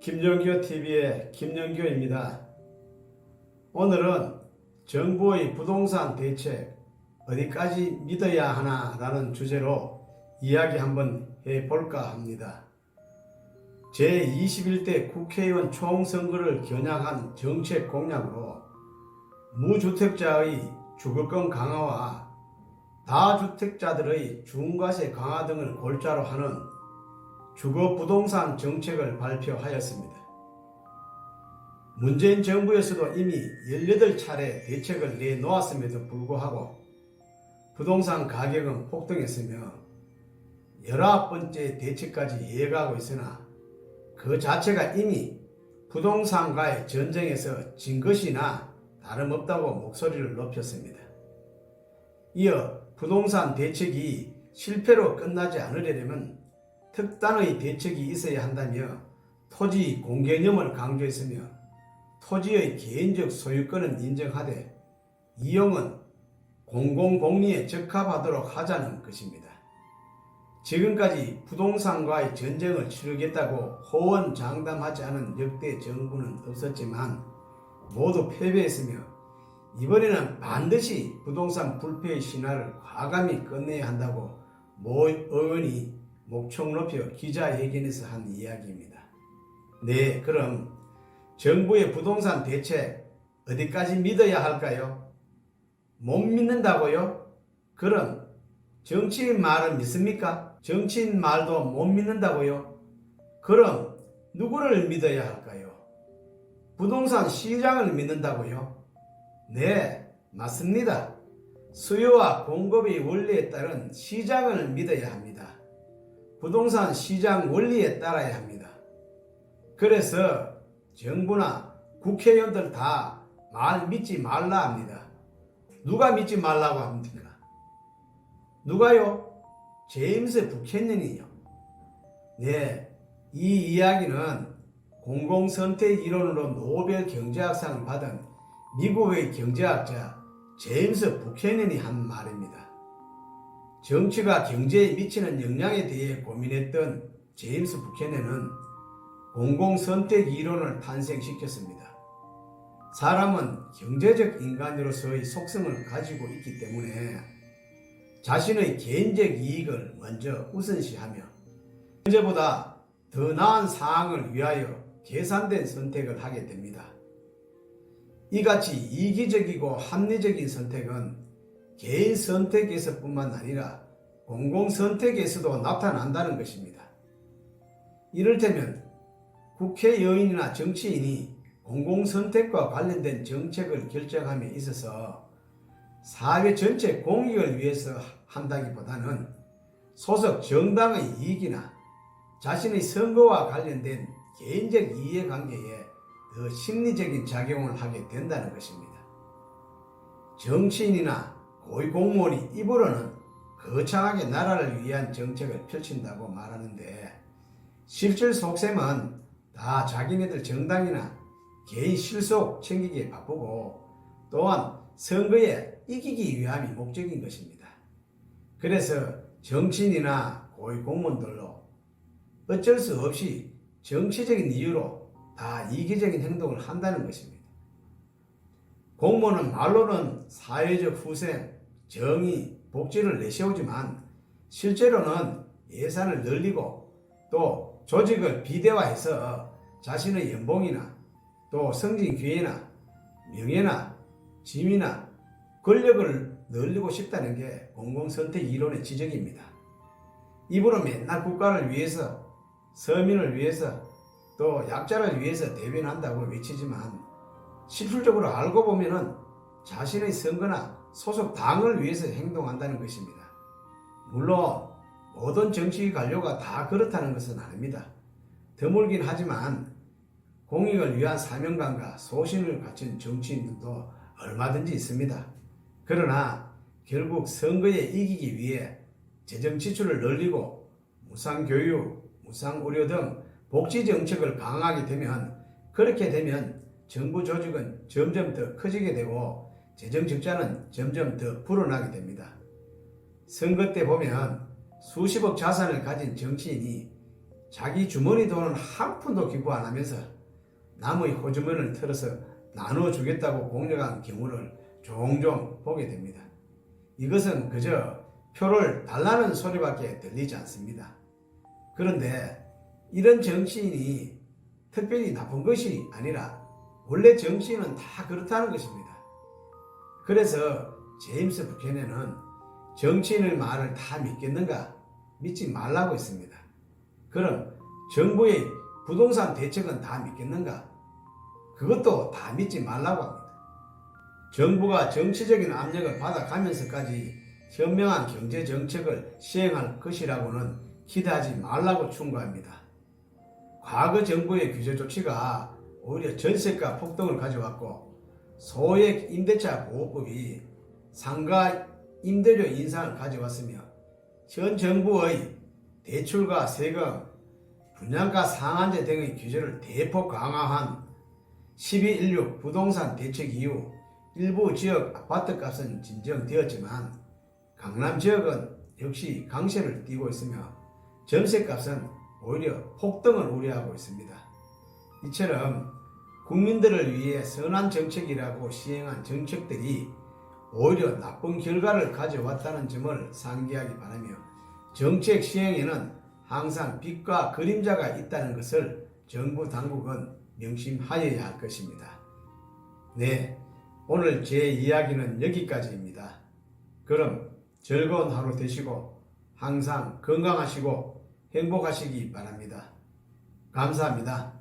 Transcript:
김정규TV의 김정규입니다. 오늘은 정부의 부동산 대책 어디까지 믿어야 하나 라는 주제로 이야기 한번 해볼까 합니다. 제21대 국회의원 총선거를 겨냥한 정책 공약으로 무주택자의 주거권 강화와 다주택자들의 중과세 강화 등을 골자로 하는 주거부동산 정책을 발표하였습니다. 문재인 정부에서도 이미 18차례 대책을 내놓았음에도 불구하고 부동산 가격은 폭등했으며 19번째 대책까지 이어가고 있으나 그 자체가 이미 부동산과의 전쟁에서 진 것이나 다름없다고 목소리를 높였습니다. 이어 부동산 대책이 실패로 끝나지 않으려면 특단의 대책이 있어야 한다며 토지 공개념을 강조했으며 토지의 개인적 소유권은 인정하되 이용은 공공복리에 적합하도록 하자는 것입니다. 지금까지 부동산과의 전쟁을 치르겠다고 호언장담하지 않은 역대 정부는 없었지만 모두 패배했으며 이번에는 반드시 부동산 불패의 신화를 과감히 끝내야 한다고 모 의원이 목청 높여 기자회견에서 한 이야기입니다. 네, 그럼 정부의 부동산 대책 어디까지 믿어야 할까요? 못 믿는다고요? 그럼 정치인 말은 믿습니까? 정치인 말도 못 믿는다고요? 그럼 누구를 믿어야 할까요? 부동산 시장을 믿는다고요? 네, 맞습니다. 수요와 공급의 원리에 따른 시장을 믿어야 합니다. 부동산 시장 원리에 따라야 합니다. 그래서 정부나 국회의원들 다 말 믿지 말라 합니다. 누가 믿지 말라고 합니까? 누가요? 제임스 부캐넌이요. 네, 이 이야기는 공공선택 이론으로 노벨 경제학상을 받은 미국의 경제학자 제임스 부캐넌이 한 말입니다. 정치가 경제에 미치는 영향에 대해 고민했던 제임스 부캐넌은 공공선택 이론을 탄생시켰습니다. 사람은 경제적 인간으로서의 속성을 가지고 있기 때문에 자신의 개인적 이익을 먼저 우선시하며 현재보다 더 나은 상황을 위하여 계산된 선택을 하게 됩니다. 이같이 이기적이고 합리적인 선택은 개인 선택에서뿐만 아니라 공공선택에서도 나타난다는 것입니다. 이를테면 국회의원이나 정치인이 공공선택과 관련된 정책을 결정함에 있어서 사회 전체 공익을 위해서 한다기보다는 소속 정당의 이익이나 자신의 선거와 관련된 개인적 이해관계에 더 심리적인 작용을 하게 된다는 것입니다. 정치인이나 고위공무원이 입으로는 거창하게 나라를 위한 정책을 펼친다고 말하는데 실질 속셈은 다 자기네들 정당이나 개인 실속 챙기기에 바쁘고 또한 선거에 이기기 위함이 목적인 것입니다. 그래서 정치인이나 고위공무원들로 어쩔 수 없이 정치적인 이유로 다 이기적인 행동을 한다는 것입니다. 공무원은 말로는 사회적 후생, 정의, 복지를 내세우지만 실제로는 예산을 늘리고 또 조직을 비대화해서 자신의 연봉이나 또 승진 기회나 명예나 지위나 권력을 늘리고 싶다는 게 공공선택 이론의 지적입니다. 입으로 맨날 국가를 위해서, 서민을 위해서, 또 약자를 위해서 대변한다고 외치지만 실질적으로 알고 보면은 자신의 선거나 소속 당을 위해서 행동한다는 것입니다. 물론 모든 정치 관료가 다 그렇다는 것은 아닙니다. 드물긴 하지만 공익을 위한 사명감과 소신을 갖춘 정치인들도 얼마든지 있습니다. 그러나 결국 선거에 이기기 위해 재정 지출을 늘리고 무상교육, 무상의료 등 복지 정책을 강화하게 되면 그렇게 되면 정부 조직은 점점 더 커지게 되고 재정 적자는 점점 더 불어나게 됩니다. 선거 때 보면 수십억 자산을 가진 정치인이 자기 주머니 돈은 한 푼도 기부 안 하면서 남의 호주머니를 털어서 나눠주겠다고 공격한 경우를 종종 보게 됩니다. 이것은 그저 표를 달라는 소리밖에 들리지 않습니다. 그런데 이런 정치인이 특별히 나쁜 것이 아니라 원래 정치인은 다 그렇다는 것입니다. 그래서 제임스 부캐넌은 정치인의 말을 다 믿겠는가? 믿지 말라고 했습니다. 그럼 정부의 부동산 대책은 다 믿겠는가? 그것도 다 믿지 말라고 합니다. 정부가 정치적인 압력을 받아가면서까지 현명한 경제 정책을 시행할 것이라고는 기대하지 말라고 충고합니다. 과거 정부의 규제 조치가 오히려 전세가 폭등을 가져왔고 소액 임대차 보호법이 상가 임대료 인상을 가져왔으며 현 정부의 대출과 세금, 분양가 상한제 등의 규제를 대폭 강화한 12.16 부동산 대책 이후 일부 지역 아파트값은 진정되었지만 강남 지역은 역시 강세를 띠고 있으며 전세값은 오히려 폭등을 우려하고 있습니다. 이처럼 국민들을 위해 선한 정책이라고 시행한 정책들이 오히려 나쁜 결과를 가져왔다는 점을 상기하기 바라며 정책 시행에는 항상 빛과 그림자가 있다는 것을 정부 당국은 명심하여야 할 것입니다. 네, 오늘 제 이야기는 여기까지입니다. 그럼 즐거운 하루 되시고 항상 건강하시고 행복하시기 바랍니다. 감사합니다.